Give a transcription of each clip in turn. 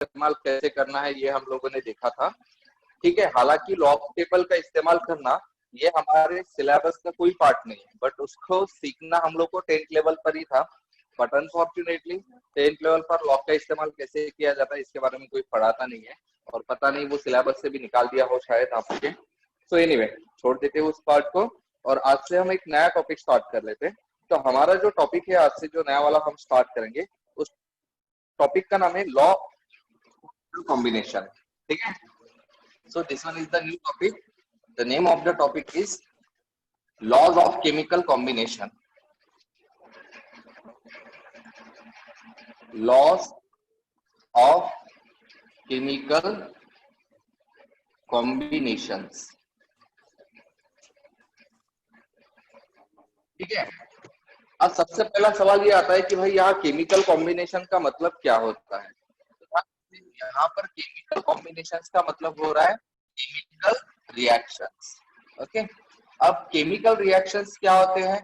इस्तेमाल कैसे करना है ये हम लोगों ने देखा था। ठीक है, हालांकि लॉग टेबल का इस्तेमाल करना ये हमारे सिलेबस का कोई पार्ट नहीं है, बट उसको सीखना हम लोग को 10th लेवल पर ही था। बट अनफॉर्चुनेटली 10th लेवल पर लॉग का इस्तेमाल कैसे किया जाता है इसके बारे में कोई पढ़ाता नहीं है, और पता नहीं वो सिलेबस से भी निकाल दिया हो शायद आपके। सो एनीवे, छोड़ देते उस पार्ट को, और आज से हम एक नया टॉपिक स्टार्ट कर लेते हैं। तो हमारा जो टॉपिक है आज से, जो नया वाला हम स्टार्ट करेंगे, उस टॉपिक का नाम है लॉ कॉम्बिनेशन। ठीक है, so this one is the new topic. The name of the topic is laws of chemical combination. Laws of chemical combinations. ठीक है, अब सबसे पहला सवाल ये आता है कि भाई यहाँ केमिकल कॉम्बिनेशन का मतलब क्या होता है। यहाँ पर केमिकल कॉम्बिनेशंस का मतलब हो रहा है केमिकल रिएक्शंस। ओके, अब केमिकल रिएक्शंस क्या होते हैं?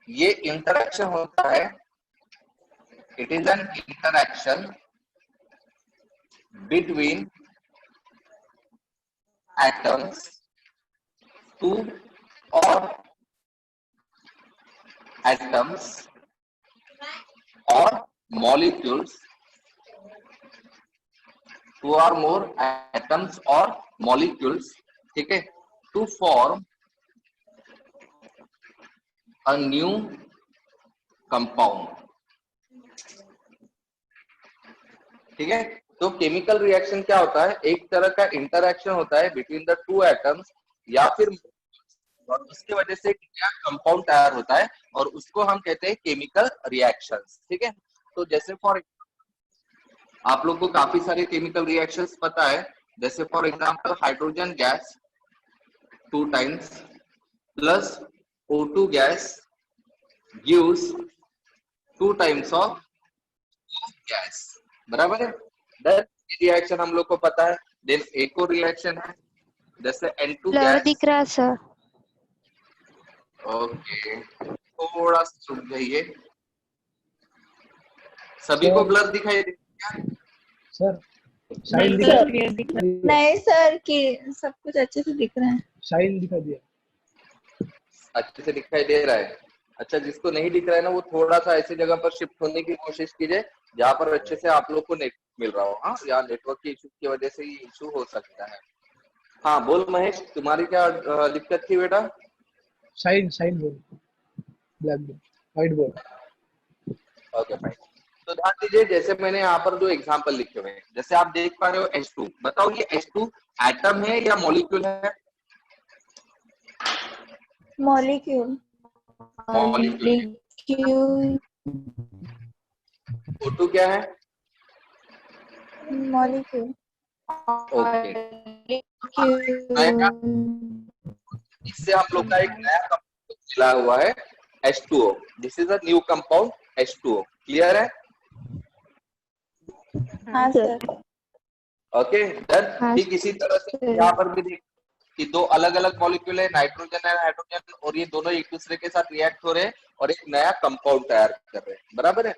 ये इंटरेक्शन होता है, it is an interaction between atoms, two or atoms और molecules, two or more atoms और मॉलिक्यूल्स, ठीक है, to form a new compound. ठीक है, तो केमिकल रिएक्शन क्या होता है? एक तरह का इंटरेक्शन होता है बिटवीन द टू एटम्स या फिर, और उसकी वजह से क्या कंपाउंड तैयार होता है, और उसको हम कहते हैं केमिकल रिएक्शंस। ठीक है, तो जैसे फॉर आप लोग को काफी सारे केमिकल रिएक्शंस पता है, जैसे for example hydrogen gas 2 times plus O2 gas gives 2 times of gas, बराबर है। देन रिएक्शन हम लोग को पता है। देन एक और रिएक्शन है जैसे N2 ब्लर गैस। दिख रहा है सर। ओके, थोड़ा सा रुक जाइए। सभी को ब्लर दिखाई दे क्या? सर नहीं सर, क्लियर दिख रहा है। नहीं सर, कि सब कुछ अच्छे से दिख रहा है। शाइन दिखा दिया, अच्छे से दिखाई दे रहा है। अच्छा, जिसको नहीं दिख रहा है ना, वो थोड़ा सा ऐसी जगह पर शिफ्ट होने की कोशिश कीजिए जहाँ पर अच्छे से आप लोग को नेट मिल रहा हो। हाँ, या नेटवर्क की इशू की वजह से ये इशू हो सकता है। हाँ बोल महेश, तुम्हारी क्या दिक्कत थी बेटा? Shine board, black board, white board. Okay fine, तो ध्यान दीजिए, जैसे मैंने यहाँ पर दो एग्जांपल लिखे हुए हैं, जैसे आप देख पा रहे हो H2। बताओ ये H2 एटम है या मॉलिक्यूल है? मॉलिक्यूल। मॉलिक्यूल। O2 क्या है? मॉलिक्यूल। ओके, इससे हम लोग का एक नया कंपाउंड मिला हुआ है H2O। This is a new compound H2O। Clear है? हाँ सर। Okay done. ठीक इसी तरह से यहाँ पर भी देख कि दो अलग अलग मॉलिक्यूल है, नाइट्रोजन है हाइड्रोजन, और ये दोनों एक दूसरे के साथ रिएक्ट हो रहे हैं और एक नया कंपाउंड तैयार कर रहे हैं, बराबर है।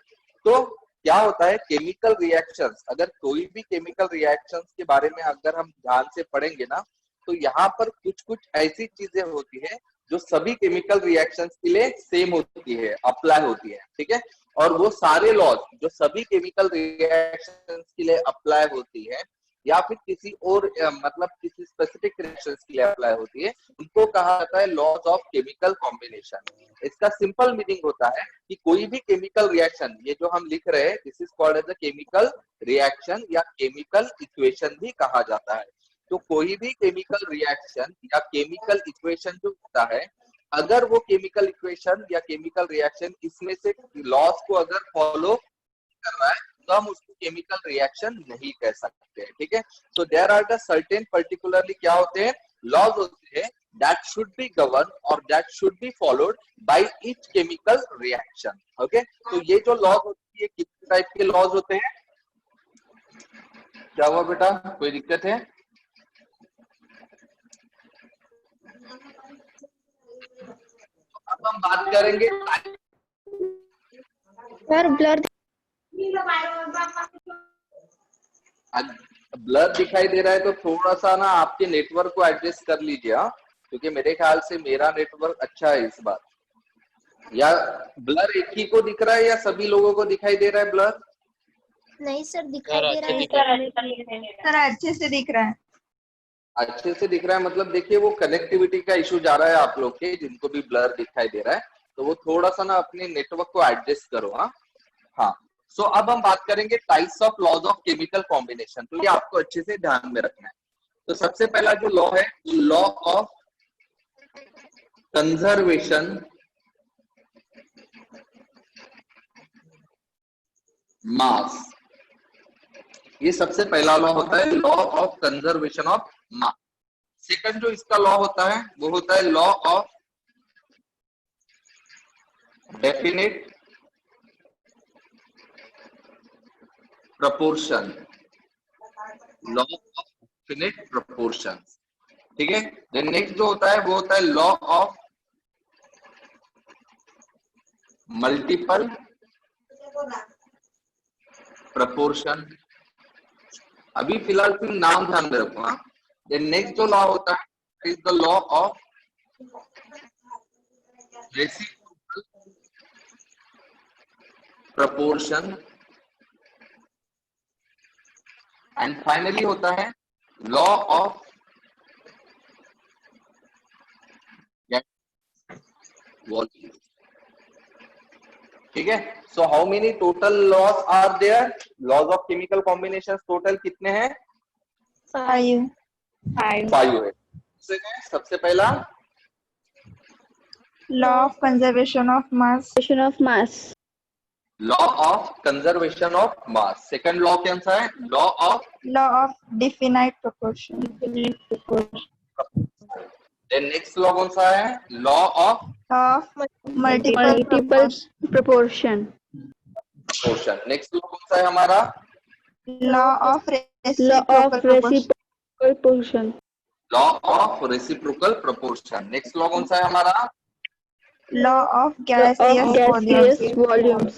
तो क्या होता है केमिकल रिएक्शंस, अगर कोई भी केमिकल रिएक्शंस के बारे में अगर हम ध्यान से पढ़ेंगे ना, तो यहाँ पर कुछ कुछ ऐसी चीजें होती है जो सभी केमिकल रिएक्शंस के लिए सेम होती है, अप्लाई होती है। ठीक है, और वो सारे लॉज जो सभी केमिकल रिएक्शंस के लिए अप्लाई होती है या फिर किसी और मतलब किसी स्पेसिफिक रिएक्शंस के लिए अप्लाई होती है, उनको कहा जाता है लॉज ऑफ केमिकल कॉम्बिनेशन। इसका सिंपल मीनिंग होता है कि कोई भी केमिकल रिएक्शन, ये जो हम लिख रहे हैं, this is called as a chemical reaction या केमिकल इक्वेशन भी कहा जाता है। तो कोई भी केमिकल रिएक्शन या केमिकल इक्वेशन जो होता है, अगर वो केमिकल इक्वेशन या केमिकल रिएक्शन इसमें से लॉज को अगर फॉलो कर रहा है, तो हम उसको केमिकल रिएक्शन नहीं कह सकते। ठीक है, so there are the certain particularly क्या होते हैं, लॉज होते हैं that should be governed or that should be followed by each chemical reaction. Okay, तो ये जो लॉज होती है किस टाइप के लॉज होते हैं? क्या हुआ बेटा, कोई दिक्कत है? अब हम बात करेंगे सर ब्लर ब्लर दिखाई दे रहा है तो थोड़ा सा ना आपके नेटवर्क को एडजस्ट कर लीजिए, हाँ, क्योंकि मेरे ख्याल से मेरा नेटवर्क अच्छा है इस बार। या ब्लर एक ही को दिख रहा है या सभी लोगों को दिखाई दे रहा है ब्लर? नहीं सर, दिखाई दे रहा है। सर अच्छे से दिख रहा है। अच्छे से दिख रहा है मतलब देखिए वो कनेक्टिविटी का इशू जा रहा है आप लोग के, जिनको भी ब्लर दिखाई दे रहा है तो वो थोड़ा सा ना अपने नेटवर्क को एडजस्ट करो। हाँ हाँ। सो अब हम बात करेंगे types of laws of chemical combination, तो ये आपको अच्छे से ध्यान में रखना है। तो सबसे पहला जो लॉ है, लॉ ऑफ कंजर्वेशन मास, ये सबसे पहला लॉ होता है, law of conservation of mass. Second जो इसका लॉ होता है वो होता है law of definite proportion, law of definite proportion, ठीक है। देन नेक्स्ट जो होता है वो होता है लॉ ऑफ मल्टीपल प्रपोर्शन। अभी फिलहाल सिर्फ नाम ध्यान में रखो। हाँ, देन नेक्स्ट जो लॉ होता है is the law of reciprocal proportion, and finally होता है लॉ ऑफ वॉल्यूम, ठीक है। So how many total laws are there? Laws of chemical combination total कितने हैं? 5 5 है। सबसे पहला law of conservation of mass, law of conservation of mass. Second law कौन सा है? Law of definite proportion. Then next law कौन सा है? Law of multiple proportion. Next law कौन सा है हमारा? Law of Law of reciprocal proportion. Law of reciprocal proportion. Next law कौन सा है हमारा? Law of Of gaseous gaseous volumes.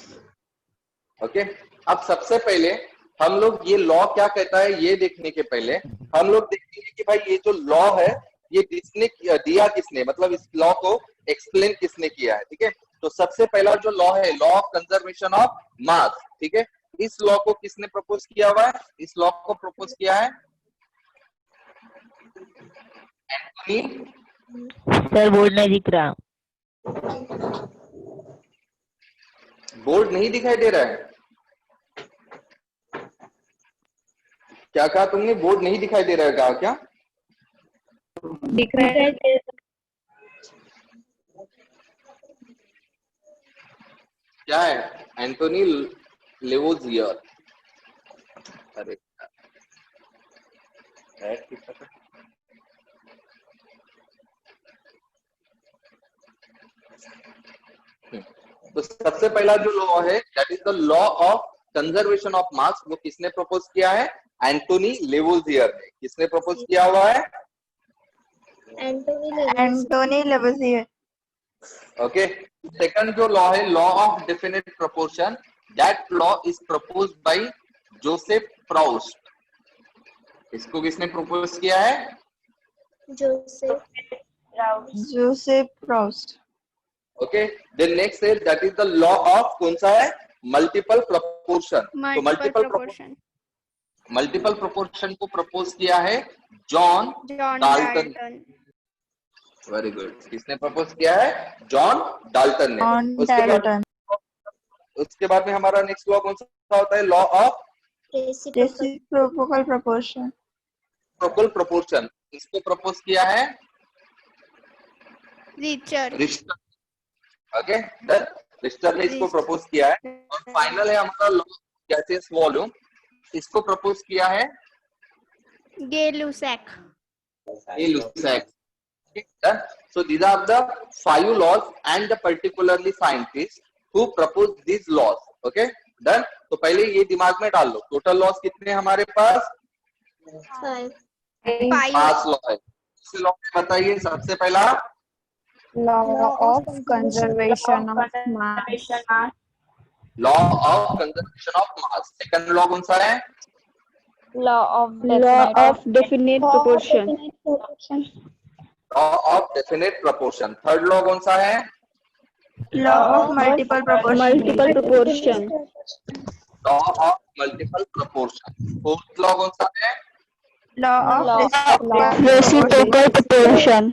Okay. अब सबसे पहले हम लोग ये लॉ क्या कहता है ये देखने के पहले हम लोग देखेंगे कि भाई ये जो लॉ है ये किसने दिया, किसने, मतलब इस लॉ को एक्सप्लेन किसने किया है, ठीक है। तो सबसे पहला जो लॉ है लॉ ऑफ कंजर्वेशन ऑफ मास, ठीक है, इस लॉ को किसने प्रपोज किया हुआ है? इस लॉ को प्रपोज किया है एंटोनी। सर बोर्ड नहीं दिख रहा। बोर्ड नहीं दिखाई दे रहा है? क्या कहा तुमने? बोर्ड नहीं दिखाई दे रहा है, कहा क्या? दिख रहा है। क्या है? Antoine Lavoisier. अरे तो सबसे पहला जो लॉ है that is the law of conservation of मास, वो किसने प्रपोज किया है? एंटोनी लेवोजियर ने। किसने प्रपोज किया हुआ है? Antoine Lavoisier. ओके। सेकंड जो लॉ है law of definite proportion, that law is proposed by Joseph Proust. इसको किसने प्रपोज किया है? Joseph Proust. Okay. Then next है that is the law of कौन सा है? Multiple proportion. तो मल्टीपल प्रोपोर्शन को प्रपोज किया है जॉन डाल्टन। Very good. किसने प्रपोज किया है? जॉन डाल्टन ने। उसके बाद में हमारा नेक्स्ट लॉ कौन सा होता है? Law of reciprocal proportion. Proportion. इसको प्रपोज किया है रिश्टर। ओके, रिश्टर ने इसको प्रपोज किया है। और फाइनल है हमारा लॉ ऑफ गैसियस वॉल्यूम, इसको प्रपोज किया है Gay-Lussac. So these are the 5 laws and the particularly scientists who proposed these laws. Okay, done. तो पहले ये दिमाग में डाल लो, टोटल लॉस कितने हमारे पास? 5 लॉ है। इस लॉ में बताइए सबसे पहला law of conservation of mass. Law of conservation of mass. Second law कौन सा है? Law of definite proportion. Law of definite proportion. Third law कौन सा है? Law of multiple proportion. Multiple proportion. Law of multiple proportion. Fourth law कौन सा है? Law of Reciprocal proportion.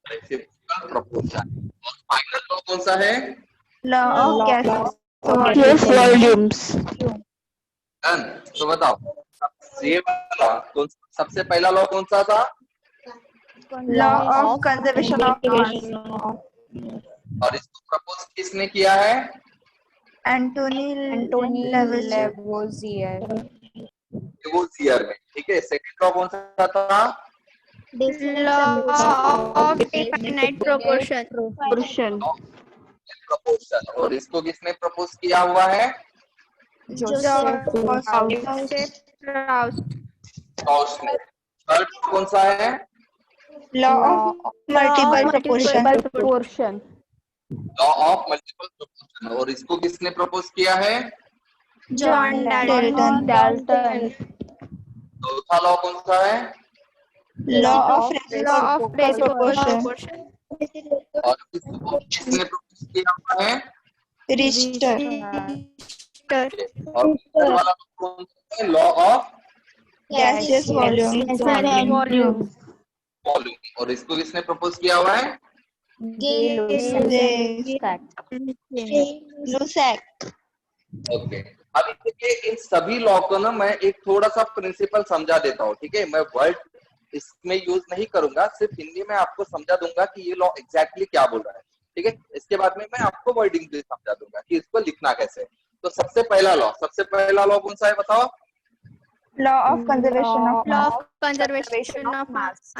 Reciprocal proportion. और फाइनल लॉ कौन सा है? Law of gases Gas volumes. Done. तो बताओ ये वाला कौन, सबसे पहला लॉ कौन सा था? लॉ ऑफ कंजर्वेशन ऑफ मास। और इसको प्रपोज किसने किया है? Antoine Lavoisier. लेवोजियर में। ठीक है। सेकंड लॉ कौन सा था? Law of definite proportion. Proportion. और इसको किसने प्रपोज किया हुआ है? गॉस ने। थर्ड कौन सा है? Law of multiple proportion. Law of multiple proportion. और इसको किसने प्रपोज किया है? John Dalton. चौथा लॉ कौन सा है? Law of proportion. और इसको किसने प्रपोज किया हुआ है? रिश्टर। और तीसरा वाला कौन सा है? Law of gases volume. Volume. और इसको किसने प्रपोज किया हुआ है? लुसैक। ओके। अभी देखिए इन सभी लॉ को ना मैं एक थोड़ा सा प्रिंसिपल समझा देता हूँ। ठीक है। मैं वर्ड इसमें यूज नहीं करूंगा, सिर्फ हिंदी में आपको समझा दूंगा कि ये लॉ एग्जैक्टली क्या बोल रहा है। ठीक है। इसके बाद में मैं आपको वर्डिंग भी समझा दूंगा कि इसको लिखना कैसे। तो सबसे पहला लॉ कौन सा है बताओ? Law of conservation of mass.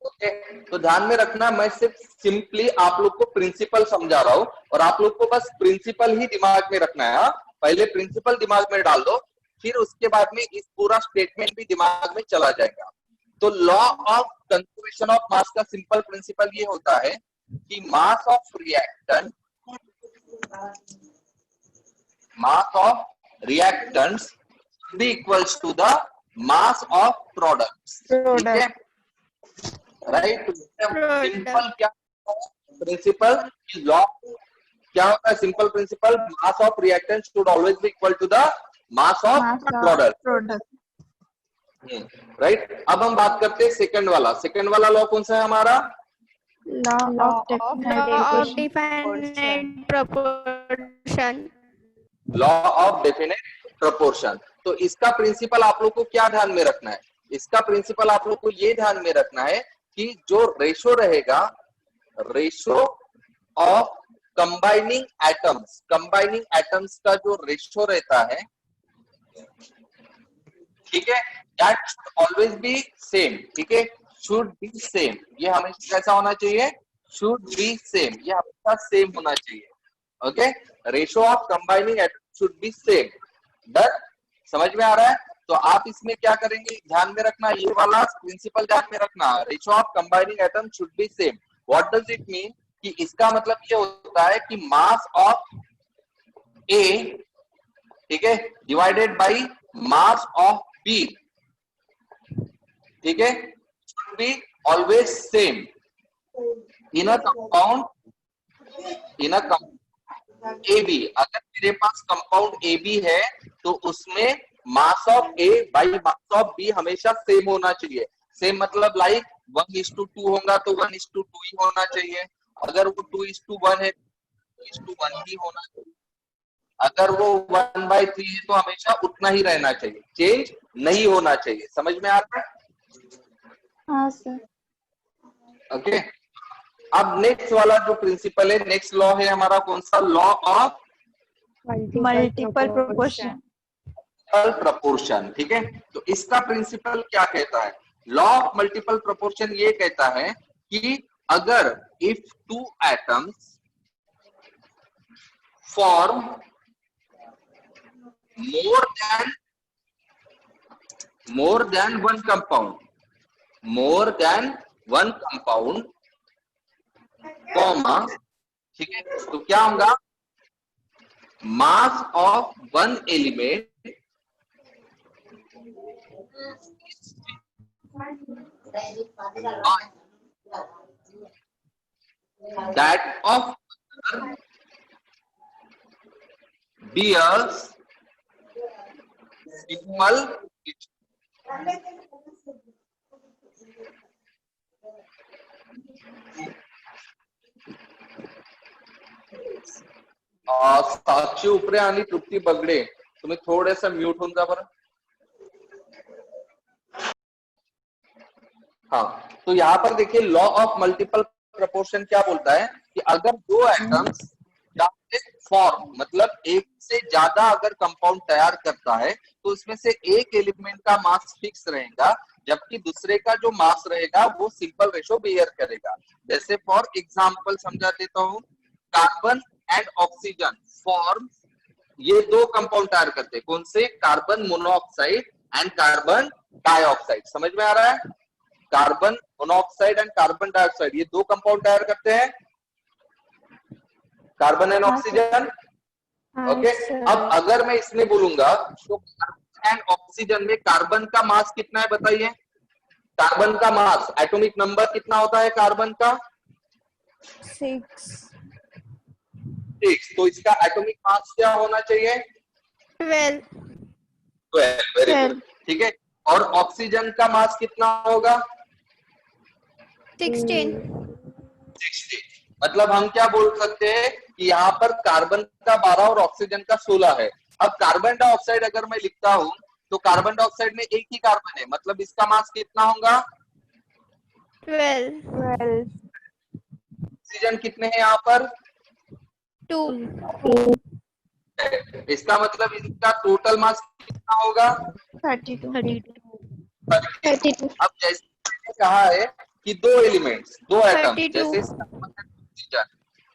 Okay. तो ध्यान में रखना, मैं सिर्फ सिंपली आप लोग को प्रिंसिपल समझा रहा हूँ और आप लोग को बस प्रिंसिपल ही दिमाग में रखना है। पहले प्रिंसिपल दिमाग में डाल दो, फिर उसके बाद में इस पूरा स्टेटमेंट भी दिमाग में चला जाएगा। तो law of conservation of mass का सिंपल प्रिंसिपल ये होता है कि mass of reactants be equals to the mass of products. ठीक है। राइट। सिंपल क्या प्रिंसिपल? लॉ क्या होता है? Simple principle, mass of reactant should always be equal to the mass of product. Right. अब हम बात करते हैं सेकंड वाला लॉ कौन सा है हमारा? Law of Definite proportion. Law of definite proportion. तो इसका प्रिंसिपल आप लोग को क्या ध्यान में रखना है? इसका प्रिंसिपल आप लोग को ये ध्यान में रखना है कि जो रेशो रहेगा, रेशो ऑफ कंबाइनिंग एटम्स का जो रेशो रहता है, ठीक है, that should always B same. ठीक है। Should B same. ये हमेशा कैसा होना चाहिए? Should be same. ये हमेशा सेम होना चाहिए। Okay. Ratio of combining atoms should be same. Done. समझ में आ रहा है? तो आप इसमें क्या करेंगे, ध्यान में रखना, ये वाला प्रिंसिपल ध्यान में रखना। Ratio of combining atom should be same. What does it mean? कि इसका मतलब ये होता है कि मास ऑफ ए, ठीक है, divided by mass of B, ठीक है, should be always same in a compound A B. अगर मेरे पास कंपाउंड ए बी है तो उसमें mass of A by mass of B हमेशा सेम होना चाहिए। सेम मतलब लाइक 1:2 होगा तो 1:2 ही होना चाहिए। अगर वो 2:1 है 2:1 ही होना चाहिए। अगर वो 1/3 है तो हमेशा उतना ही रहना चाहिए, चेंज नहीं होना चाहिए। समझ में आ रहा है? हाँ सर। ओके। अब नेक्स्ट वाला जो प्रिंसिपल है, नेक्स्ट लॉ है हमारा कौन सा? Law of multiple proportion. Proportion. ठीक है। तो इसका प्रिंसिपल क्या कहता है? लॉ ऑफ मल्टीपल प्रोपोर्शन ये कहता है कि अगर if two atoms form more than one compound, comma, ठीक है, तो क्या होगा? mass of one element that of other bears simple साक्षी उपरे आणि तृप्ती बगडे तुम्ही थोडेसे म्यूट होऊन जा बरं. हाँ, तो यहाँ पर देखिए लॉ ऑफ मल्टीपल प्रपोर्शन क्या बोलता है कि अगर दो एटम्स फॉर्म मतलब एक से ज्यादा अगर कंपाउंड तैयार करता है तो उसमें से एक एलिमेंट का मास फिक्स रहेगा जबकि दूसरे का जो मास रहेगा वो सिंपल रेशो बिहेव करेगा. जैसे फॉर एग्जांपल समझा देता हूँ, कार्बन एंड ऑक्सीजन फॉर्म, ये दो कंपाउंड तैयार करते हैं. कौन से? Carbon monoxide and carbon dioxide. समझ में आ रहा है? Carbon monoxide and carbon dioxide ये दो कंपाउंड तैयार करते हैं, कार्बन एंड ऑक्सीजन. ओके, अब अगर मैं इसमें बोलूंगा तो कार्बन एंड ऑक्सीजन में कार्बन का मास कितना है बताइए. कार्बन का मास, एटॉमिक नंबर कितना होता है कार्बन का? 6. तो इसका एटॉमिक मास क्या होना चाहिए? 12. Very good. ठीक है, और ऑक्सीजन का मास कितना होगा? 16. मतलब हम क्या बोल सकते हैं कि यहाँ पर कार्बन का 12 और ऑक्सीजन का 16 है. अब कार्बन डाइऑक्साइड अगर मैं लिखता हूं तो कार्बन डाइऑक्साइड में एक ही कार्बन है, मतलब इसका मास कितना होगा? 12. ऑक्सीजन कितने हैं यहाँ पर? 2. इसका मतलब इसका टोटल मास कितना होगा? 32. अब जैसे मैंने कहा है कि दो एलिमेंट्स, दो एटम, 32. जैसे ऑक्सीजन,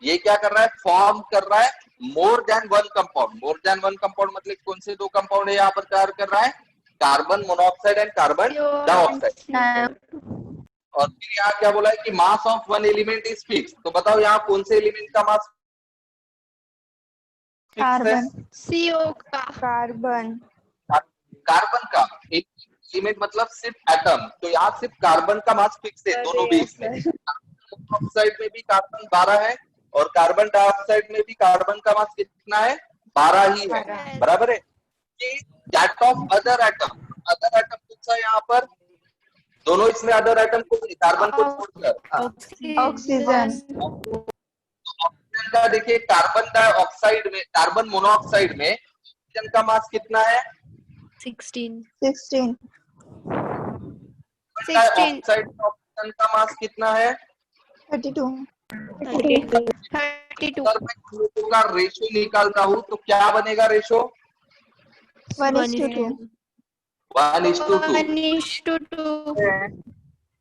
ये क्या कर रहा है? फॉर्म कर रहा है more than one compound. More than one compound मतलब कौन से दो कंपाउंड है यहाँ पर तैयार कर रहा है? Carbon monoxide and carbon dioxide. और फिर यहाँ क्या बोला है कि mass of one element is fix. तो बताओ यहाँ कौन से एलिमेंट का मास कार्बन. CO का. कार्बन. कार्बन का एक एलिमेंट मतलब सिर्फ एटम, तो यहाँ सिर्फ कार्बन का मास फिक्स है दोनों बेस में. ऑक्साइड में भी कार्बन 12 है और कार्बन डाइऑक्साइड में भी कार्बन का मास कितना है? 12 ही है. बराबर है. कि that of other atom, other atom कौन सा यहाँ पर? दोनों इसमें अदर एटम को, कार्बन को छोड़कर ऑक्सीजन. ऑक्सीजन का देखिए कार्बन डाइऑक्साइड में, कार्बन मोनोऑक्साइड में ऑक्सीजन का मास कितना है? 16. डाइऑक्साइड में ऑक्सीजन का मास कितना है? 32. अगर मैं दोनों का रेशो निकालता हूँ तो क्या बनेगा रेशो? 1:2. 1:2.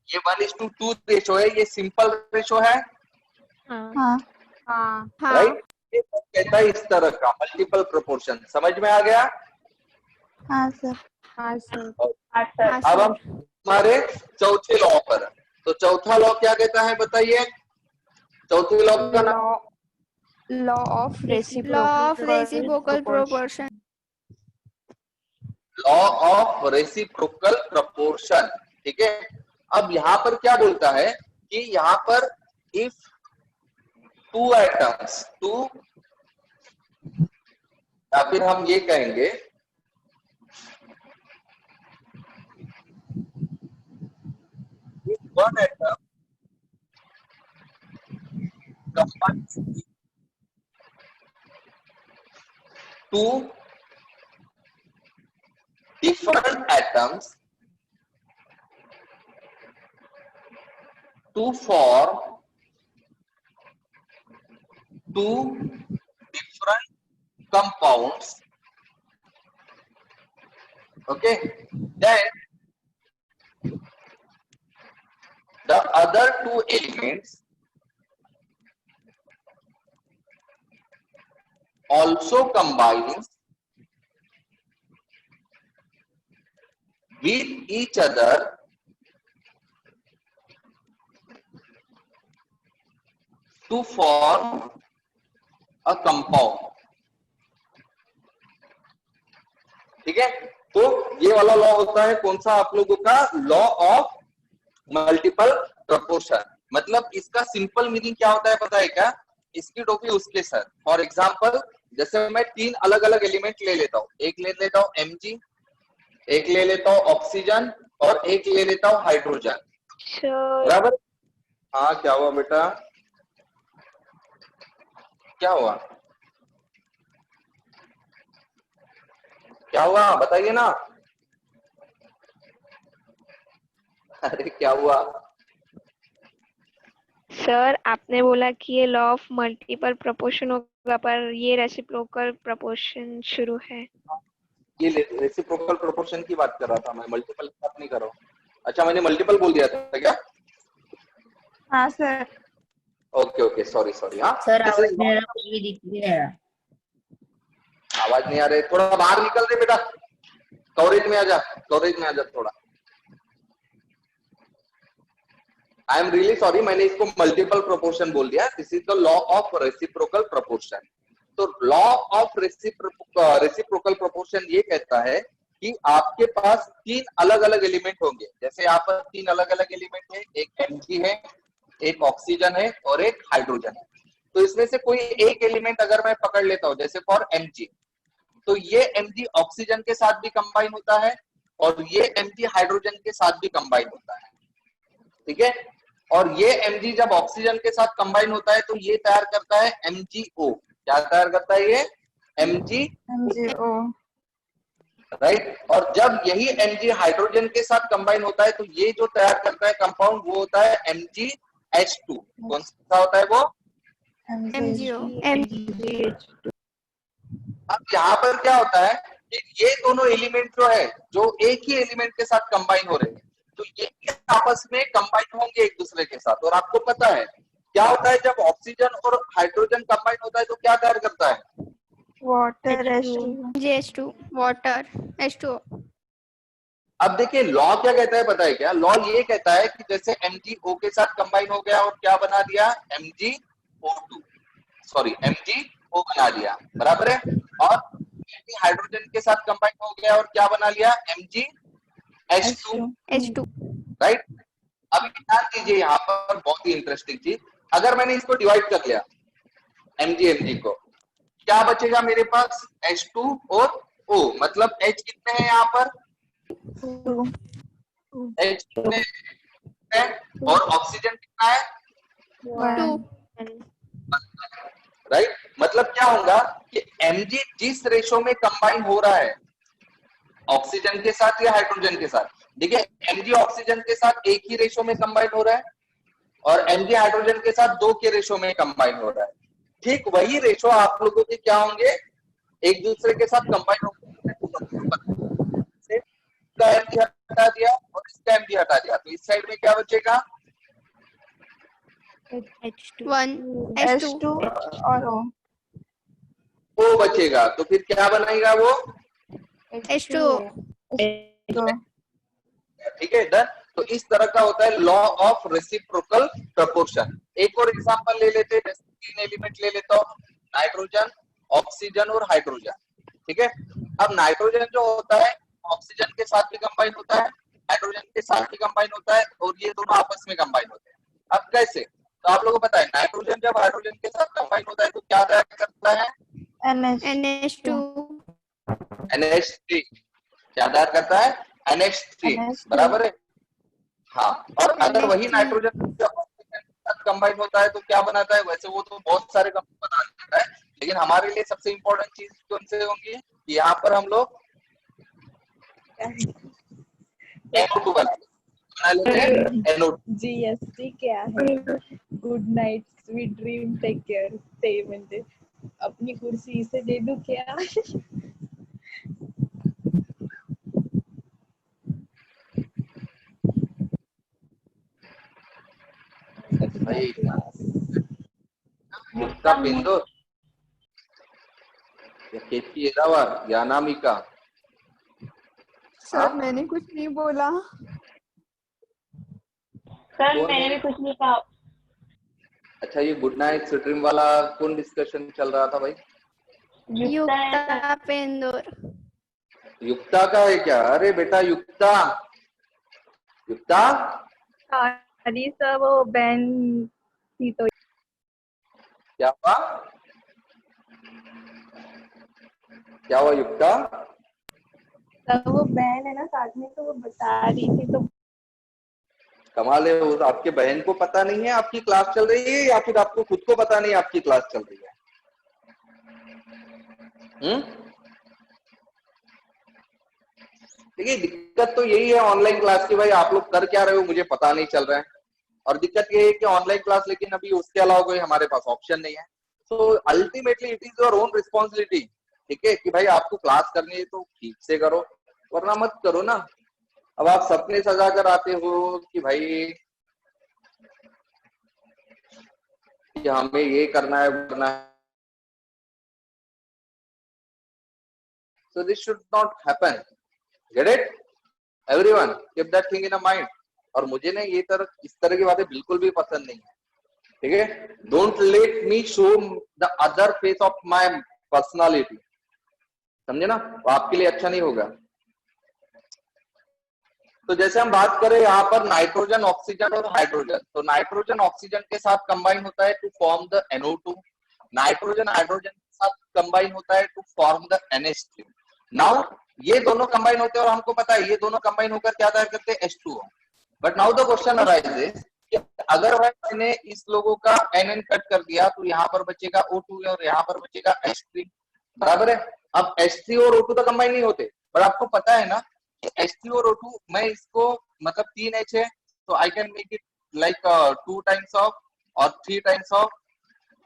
ये 1:2 रेशो है, ये सिंपल रेशो है. हाँ. राइट. ये कहता है इस तरह का मल्टीपल प्रोपोर्शन. समझ में आ गया? हाँ सर. अब हम हमारे चौथे लॉ पर. तो चौथा लॉ क्या कहता है बताइए? चौथे लॉ का नाम law of reciprocal proportion. Law of reciprocal proportion. ठीक है, अब यहाँ पर क्या बोलता है कि यहाँ पर इफ टू एटम्स, टू, या फिर हम ये कहेंगे one atom combines two different atoms to form two different compounds. Okay, then the other two elements also combines with each other to form a compound. ठीक है, तो ये वाला लॉ होता है कौन सा आप लोगों का, लॉ ऑफ मल्टीपल प्रोपोर्शन। मतलब इसका सिंपल मीनिंग क्या होता है पता है क्या, इसकी टोपी उसके सर। फॉर एग्जाम्पल जैसे मैं 3 अलग अलग एलिमेंट ले लेता हूँ, एक ले लेता हूँ Mg, एक ले लेता हूँ ऑक्सीजन और एक ले लेता हूँ हाइड्रोजन, बराबर। हाँ क्या हुआ बेटा, क्या हुआ, क्या हुआ बताइए ना। अरे क्या हुआ, सर आपने बोला कि ये लॉ ऑफ मल्टीपल प्रोपोर्शन होगा, पर ये रेसिप्रोकल प्रोपोर्शन शुरू है। ये रेसिप्रोकल प्रोपोर्शन की बात कर रहा था मैं, मल्टीपल की बात नहीं कर रहा हूँ। अच्छा मैंने मल्टीपल बोल दिया था क्या? हाँ sir. Okay okay sorry sorry. हाँ सर आवाज मेरा कुछ भी दिख नहीं रहा। आवाज नहीं आ रही, थोड़ा बाहर निकल दे बेटा, कवरेज में आ जा, कवरेज में आ जा थोड़ा। आई एम रियली सॉरी, मैंने इसको मल्टीपल प्रोपोर्शन बोल दिया। This is the law of reciprocal proportion. तो लॉ ऑफ रेसिप्रोकल प्रोपोर्शन ये कहता है कि आपके पास 3 अलग अलग एलिमेंट होंगे। जैसे यहाँ पर 3 अलग अलग एलिमेंट है, एक Mg है, एक ऑक्सीजन है और एक हाइड्रोजन है। तो इसमें से कोई एक एलिमेंट अगर मैं पकड़ लेता हूं, जैसे फॉर Mg, तो ये Mg ऑक्सीजन के साथ भी कंबाइन होता है और ये Mg हाइड्रोजन के साथ भी कंबाइन होता है, ठीक है। और ये Mg जब ऑक्सीजन के साथ कंबाइन होता है तो ये तैयार करता है MgO। क्या तैयार करता है ये, MgO। राइट। और जब यही Mg हाइड्रोजन के साथ कंबाइन होता है तो ये जो तैयार करता है कंपाउंड वो होता है MgH2। कौन सा होता है वो, MgO। अब यहाँ पर क्या होता है कि ये दोनों एलिमेंट जो है, जो एक ही एलिमेंट के साथ कंबाइन हो रहे हैं, तो ये आपस में कंबाइन होंगे एक दूसरे के साथ। और आपको पता है क्या होता है, जब ऑक्सीजन और हाइड्रोजन कंबाइन होता है तो क्या तैयार करता है, water H2। H2 water H2O। अब देखिए लॉ क्या कहता है पता है क्या, लॉ ये कहता है कि जैसे MgO के साथ कंबाइन हो गया और क्या बना दिया, MgO2, सॉरी MgO बना दिया, बराबर है। और हाइड्रोजन के साथ कंबाइन हो गया और क्या बना लिया, MgH2, H2। राइट। अभी ध्यान दीजिए यहाँ पर बहुत ही इंटरेस्टिंग चीज, अगर मैंने इसको डिवाइड कर लिया Mg को, क्या बचेगा मेरे पास, H2 और O, मतलब H कितने हैं यहाँ पर, H कितने है और ऑक्सीजन कितना है, 2। राइट। मतलब क्या होगा कि Mg जिस रेशो में कंबाइन हो रहा है ऑक्सीजन के साथ या हाइड्रोजन के साथ, देखिए Mg ऑक्सीजन के साथ एक ही रेशो में कंबाइन हो रहा है और Mg हाइड्रोजन के साथ 2 के रेशो में कंबाइन हो रहा है। ठीक वही रेशो आप लोगों के क्या होंगे, एक दूसरे के साथ कंबाइन होंगे। इसका Mg हटा दिया और इसका Mg हटा दिया, तो इस साइड में क्या बचेगा, H2 और O। O बचेगा। तो फिर क्या बनाएगा वो, H2O। ठीक है डन। तो इस तरह का होता है लॉ ऑफ रेसिप्रोकल प्रोपोर्शन। एक और एग्जांपल ले लेते हैं, जैसे 3 एलिमेंट ले लेता हूं, नाइट्रोजन, ऑक्सीजन और हाइड्रोजन, ठीक है। अब नाइट्रोजन जो होता है ऑक्सीजन के साथ भी कंबाइन होता है, हाइड्रोजन के साथ भी कंबाइन होता है और ये दोनों आपस में कंबाइन होते हैं। अब कैसे, तो आप लोगों को पता है नाइट्रोजन जब हाइड्रोजन के साथ कंबाइन होता है तो क्या तैयार करता है, NH2। NH3। क्या तैयार करता है, NH3, बराबर है। हाँ, और अगर वही नाइट्रोजन कंबाइन होता है तो क्या बनाता है, वैसे वो तो बहुत सारे कंपाउंड बना देता है, लेकिन हमारे लिए सबसे इंपॉर्टेंट चीज कौन से होंगी, यहाँ पर हम लोग NO2 बना लेते हैं, NO2। GST क्या है, good night sweet dream take care, ते म्हणजे अपनी कुर्सी इसे दे दूं क्या? भाई मुक्ता बिंदु या केपी एरावर या अनामिका, सर मैंने कुछ नहीं बोला। सर मैंने भी कुछ नहीं कहा। अच्छा ये गुड नाइट स्ट्रीम वाला कौन डिस्कशन चल रहा था भाई, युक्ता पेंदुर। युक्ता का है क्या? अरे बेटा युक्ता, युक्ता सॉरी सर, वो बहन थी तो। क्या हुआ? क्या हुआ युक्ता? सर वो बहन है ना साथ में, तो वो बता रही थी तो। कमाल है, वो आपके बहन को पता नहीं है आपकी क्लास चल रही है, या फिर आपको खुद को पता नहीं आपकी क्लास चल रही है? देखिए दिक्कत तो यही है ऑनलाइन क्लास की, भाई आप लोग कर क्या रहे हो मुझे पता नहीं चल रहा है। और दिक्कत ये है कि ऑनलाइन क्लास, लेकिन अभी उसके अलावा कोई हमारे पास ऑप्शन नहीं है। तो ultimately it is your own responsibility, ठीक है, कि भाई आपको क्लास करनी है तो ठीक से करो, वरना मत करो ना। अब आप सपने सजा कर आते हो कि भाई कि हमें ये करना है करना है, so this should not happen, get it everyone, keep that thing in a mind। और मुझे ना ये इस तरह की बातें बिल्कुल भी पसंद नहीं है, ठीक है। Don't let me show the other face of my personality, समझे ना, वो आपके लिए अच्छा नहीं होगा। तो जैसे हम बात करें यहाँ पर नाइट्रोजन, ऑक्सीजन और हाइड्रोजन, तो नाइट्रोजन ऑक्सीजन के साथ कंबाइन होता है to form the NO2, nitrogen hydrogen के साथ कंबाइन होता है to form the NH3। Now ये दोनों कंबाइन होते हैं और हमको पता है ये दोनों कंबाइन होकर क्या तैयार करते हैं? H2O। But now the question arises कि अगर मैंने इस लोगों का NN कट कर दिया तो यहाँ पर बचेगा O2 और यहाँ पर बचेगा H3, बराबर है। अब H3 और O2 तो कंबाइन नहीं होते, पर आपको पता है ना H3 और O2, मैं इसको मतलब 3H है तो I can make it like 2 times of और 3 टाइम्स ऑफ,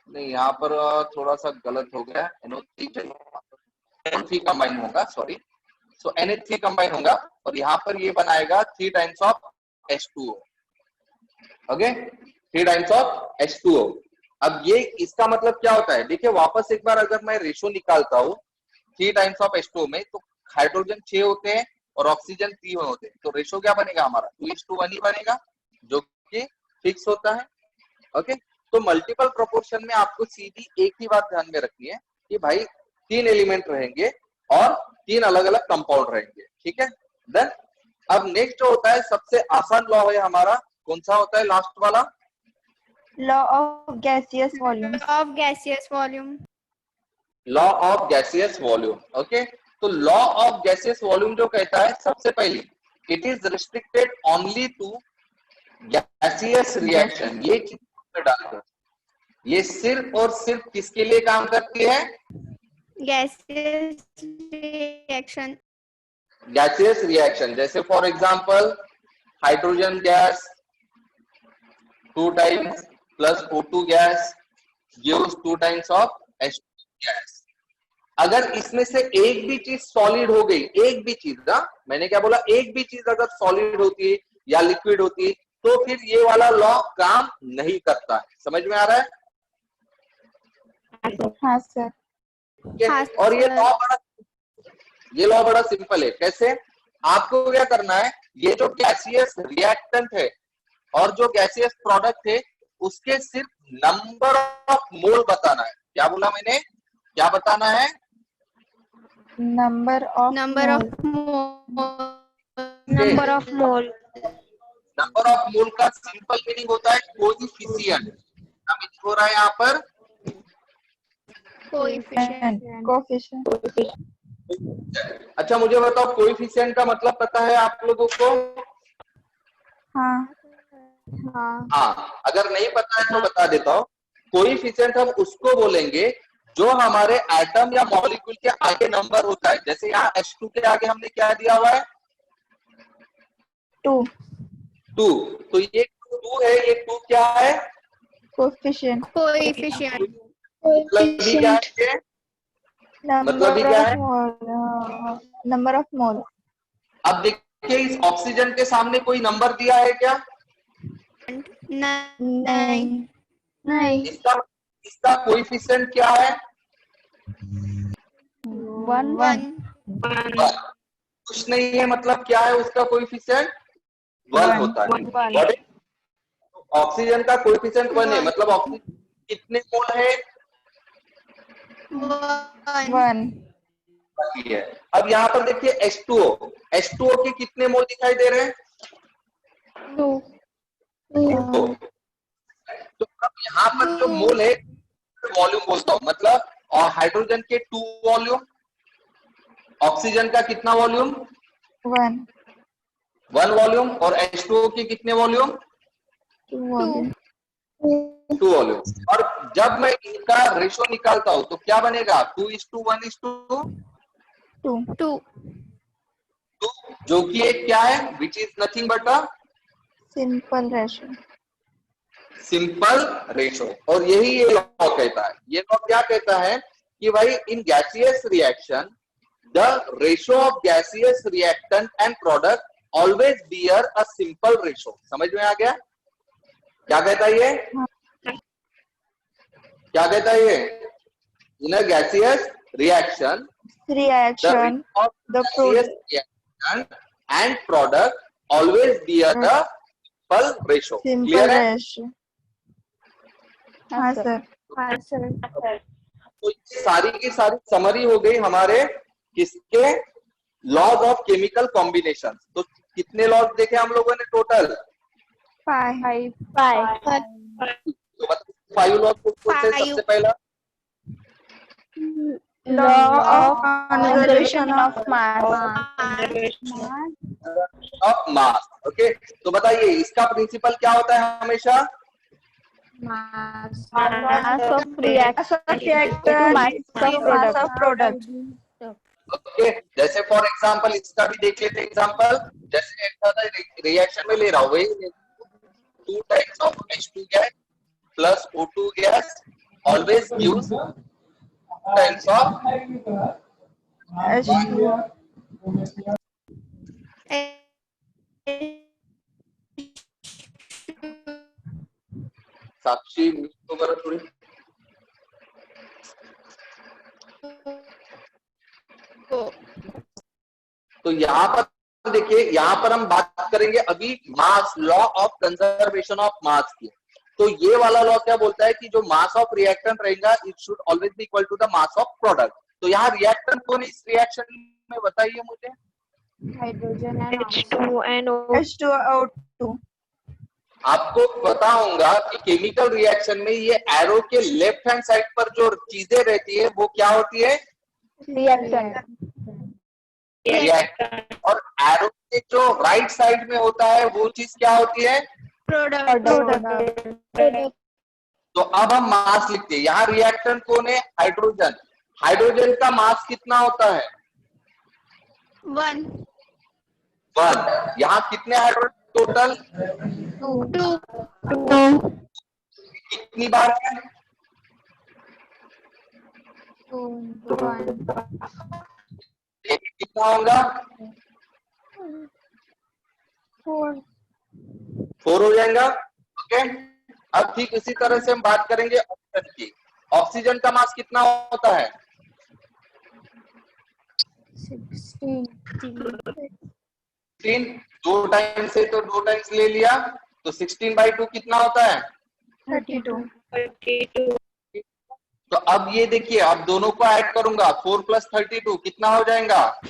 नहीं यहाँ पर थोड़ा सा गलत हो गया, NO3 कंबाइन होगा, सॉरी, सो NH3 कंबाइन होगा और यहाँ पर ये बनाएगा 3 times of H2O, okay, 3 times of H2O। अब ये इसका मतलब क्या होता है, देखिए वापस एक बार अगर मैं रेशो निकालता हूँ 3 टाइम्स ऑफ H2O में, तो हाइड्रोजन 6 होते हैं और ऑक्सीजन 3 होते हैं, तो रेशो क्या बनेगा हमारा 2:1 ही बनेगा, जो कि फिक्स होता है, ओके। तो मल्टीपल प्रोपोर्शन में आपको सीधी एक ही बात ध्यान में रखनी है कि भाई 3 एलिमेंट रहेंगे और 3 अलग अलग कंपाउंड रहेंगे, ठीक है। देन अब नेक्स्ट जो होता है सबसे आसान लॉ है हमारा, कौन सा होता है लास्ट वाला? Law of gaseous volume. of gaseous volume। Law of gaseous volume, okay. तो लॉ ऑफ गैसियस वॉल्यूम जो कहता है सबसे पहले it is restricted only to gaseous reaction, ये चीज डालकर ये सिर्फ और सिर्फ किसके लिए काम करती है? gaseous reaction। गैसियस रिएक्शन, जैसे for example hydrogen gas 2 times plus O2 gas gives 2 times of H2 gas. अगर इसमें से एक भी चीज सॉलिड हो गई, एक भी चीज ना, मैंने क्या बोला, एक भी चीज अगर सॉलिड होती है या लिक्विड होती है तो फिर ये वाला लॉ काम नहीं करता है, समझ में आ रहा है? हाँ सर। हाँ, और ये लॉ बड़ा सिंपल है। कैसे? आपको क्या करना है, ये जो गैसियस रिएक्टेंट है और जो गैसियस प्रोडक्ट है उसके सिर्फ नंबर ऑफ मोल बताना है। क्या बोला मैंने, क्या बताना है? Number of number of mole। Number of mole का सिंपल मीनिंग होता है कोएफिशिएंट। क्या मीनिंग हो रहा है यहाँ पर? कोएफिशिएंट। अच्छा मुझे बताओ कोएफिशिएंट का मतलब पता है आप लोगों को? हाँ हाँ, अगर नहीं पता है तो बता देता हूँ। कोएफिशिएंट हम उसको बोलेंगे जो हमारे एटम या मॉलिक्यूल के आगे नंबर होता है। जैसे यहाँ H2 के आगे हमने क्या दिया हुआ है? 2। तो ये 2 है, ये 2 क्या है? कोएफिशिएंट। मतलब भी क्या है? मतलब भी क्या है? Number of mole. अब देखिए इस ऑक्सीजन के सामने कोई नंबर दिया है क्या? नहीं। इसका कोएफिशिएंट क्या है? 1। कुछ नहीं है, मतलब क्या है उसका कोएफिशिएंट? 1 होता है। ऑक्सीजन का कोएफिशिएंट 1 है, मतलब ऑक्सीजन कितने मोल है? 1। बाकी है। अब यहाँ पर देखिए H2O, H2O के कितने मोल दिखाई दे रहे हैं? 2 तो अब यहाँ पर जो मोल है वॉल्यूम बोलता हूँ, मतलब और हाइड्रोजन के 2 वॉल्यूम, ऑक्सीजन का कितना वॉल्यूम? 1 वॉल्यूम, और H2O के कितने वॉल्यूम? 2 वॉल्यूम। और जब मैं इनका रेशो निकालता हूं तो क्या बनेगा? 2:1:2, जो कि एक क्या है, which is nothing but a simple ratio. Simple ratio. और यही ये लॉ कहता है। ये लॉ क्या कहता है कि भाई in gaseous reaction the ratio of gaseous reactant and product always bear a simple ratio. समझ में आ गया क्या कहता है ये? क्या कहता है ये? In a gaseous reaction Reaction, the product and product always bear the simple ratio. simple Clear है? ratio। हाँ सर। हाँ सर। तो ये सारी की सारी समरी हो गई हमारे किसके? Laws of chemical combination. तो कितने लॉज देखे हम लोगों ने टोटल? 5 तो बताओ 5 लॉज कौन से? सबसे पहला Law of conservation of mass। Of mass. Okay, तो बताइए इसका प्रिंसिपल क्या होता है हमेशा? Mass of reactor to mass of product। Okay, जैसे फॉर एग्जांपल इसका भी देख लेते हैं एग्जांपल। जैसे एक रिएक्शन में ले रहा हूं, वही 2 times of H2 gas plus O2 gas always gives times of H2O। साक्षी तो करो थोड़ी। तो यहाँ पर देखिए, यहाँ पर हम बात करेंगे अभी mass, law of conservation of mass की। तो ये वाला लॉ क्या बोलता है कि जो मास ऑफ रिएक्टेंट रहेगा it should always be equal to the mass of product. तो यहाँ रिएक्टेंट कौन इस रिएक्शन में बताइए मुझे? H2O2। आपको पता होगा कि केमिकल रिएक्शन में ये एरो के लेफ्ट हैंड साइड पर जो चीजें रहती है वो क्या होती है? रिएक्टेंट। और एरो के जो राइट साइड में होता है वो चीज क्या होती है? प्रोडक्ट। तो अब हम मास लिखते हैं। यहाँ रिएक्टेंट कौन है? हाइड्रोजन। हाइड्रोजन का मास कितना होता है? 1। यहाँ कितने हाइड्रोजन टोटल? 2। कितनी बार है? कितना होगा? 4 हो जाएगा। ओके, अब ठीक इसी तरह से हम बात करेंगे ऑक्सीजन की। ऑक्सीजन का मास कितना होता है? 16। 2 टाइम से तो 2 टाइम्स ले लिया, तो 16/2 कितना होता है? 32। तो अब ये देखिए, अब दोनों को ऐड करूंगा, 4 + 32 कितना हो जाएगा?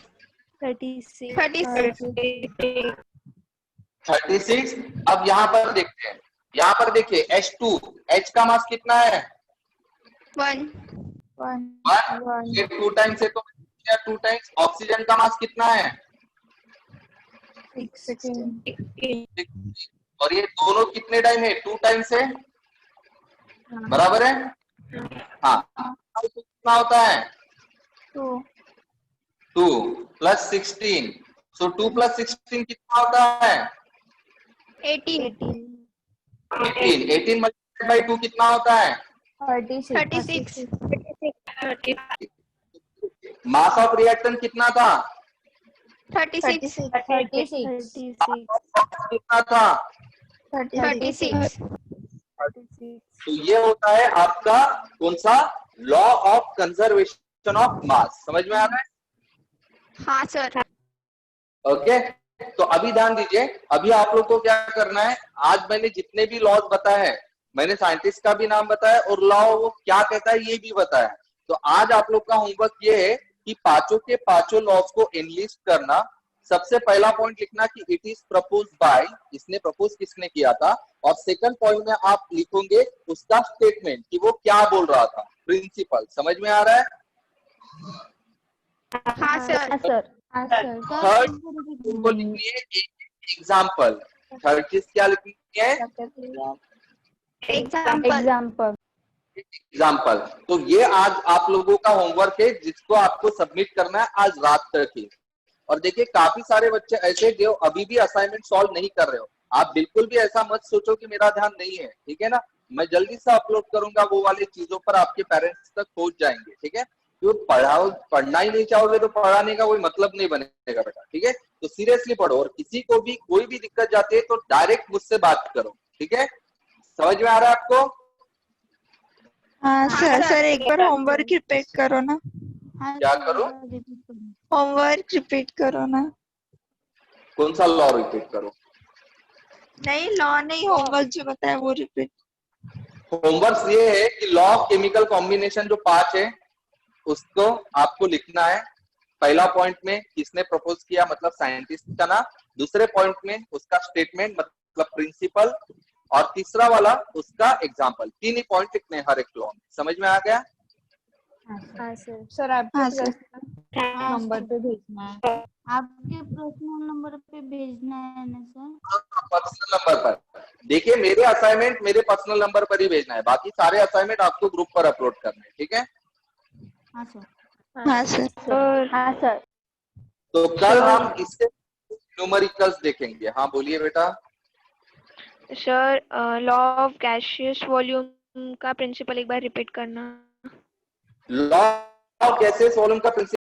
36। अब यहाँ पर देखते हैं, यहाँ पर देखिए H2, H का मास कितना है? 1। 2 टाइम से तो 2 टाइम्स। ऑक्सीजन का मास कितना है? 16। और ये दोनों कितने टाइम है? 2 टाइम से बराबर है। हाँ, कितना होता है? 2 + 16। सो 2 + 16 कितना होता है? 18। 18 × 2 कितना होता है? 36। मास ऑफ रिएक्टेंट कितना था? 36। कितना था? 36। तो ये होता है आपका कौन सा? लॉ ऑफ कंजर्वेशन ऑफ मास। समझ में आ रहा है? हाँ सर। ओके, तो अभी ध्यान दीजिए, अभी आप लोग को क्या करना है, आज मैंने जितने भी लॉज बताए हैं, मैंने साइंटिस्ट का भी नाम बताया और लॉ वो क्या कहता है ये भी बताया। तो आज आप लोग का होमवर्क ये है कि पांचों के पांचों लॉज को एनलिस्ट करना। सबसे पहला पॉइंट लिखना कि इट इज प्रपोज बाय, इसने प्रपोज किसने किया था, और सेकंड पॉइंट में आप लिखोगे उसका स्टेटमेंट कि वो क्या बोल रहा था, प्रिंसिपल। समझ में आ रहा है? हाँ सर। थर्ड को लिखनी है एग्जाम्पल। थर्ड चीज क्या लिखनी है? एग्जाम्पल। एग्जाम्पल। तो ये आज आप लोगों का होमवर्क है जिसको आपको सबमिट करना है आज रात तक ही। और देखिए काफी सारे बच्चे ऐसे जो अभी भी असाइनमेंट सॉल्व नहीं कर रहे हो, आप बिल्कुल भी ऐसा मत सोचो कि मेरा ध्यान नहीं है, ठीक है ना। मैं जल्दी से अपलोड करूंगा, वो वाली चीजों पर आपके पेरेंट्स तक पहुंच जाएंगे, ठीक है। तो पढ़ना ही नहीं चाहोगे तो पढ़ाने का कोई मतलब नहीं बनेगा बेटा, ठीक है। तो सीरियसली पढ़ो, और किसी को भी कोई भी दिक्कत जाती है तो डायरेक्ट मुझसे बात करो, ठीक है। समझ में आ रहा है आपको? हाँ सर। सर एक बार होमवर्क रिपीट करो ना। क्या करो? होमवर्क रिपीट करो ना। कौन सा लॉ रिपीट करो? नहीं लॉ नहीं, होमवर्क जो बताया वो रिपीट। होमवर्क ये है कि लॉ ऑफ केमिकल कॉम्बिनेशन जो 5 है उसको आपको लिखना है। पहला पॉइंट में किसने प्रपोज किया, मतलब साइंटिस्ट का नाम। दूसरे पॉइंट में उसका स्टेटमेंट मतलब प्रिंसिपल, और तीसरा वाला उसका एग्जाम्पल। 3 ही पॉइंट लिखने हैं हर एक लॉ में। समझ में आ गया? हाँ सर। सर आपको हाँ सर। नंबर पे भेजना है। आपके पर्सनल नंबर पे भेजना है ना सर? पर्सनल नंबर पर। देखिए मेरे असाइनमेंट मेरे पर्सनल नंबर पर ही भेजना है, बाकी सारे असाइनमेंट आपको ग्रुप पर अपलोड करने हैं, ठीक है। हाँ सर। हाँ सर। तो कल हम इससे न्यूमेरिकल्स देखेंगे। हाँ बोलिए बेटा। Sir law of gaseous volume का प्रिंसिपल एक बार रिपीट करना। लॉ ऑफ गैसेस वॉल्यूम का प्रिंसिपल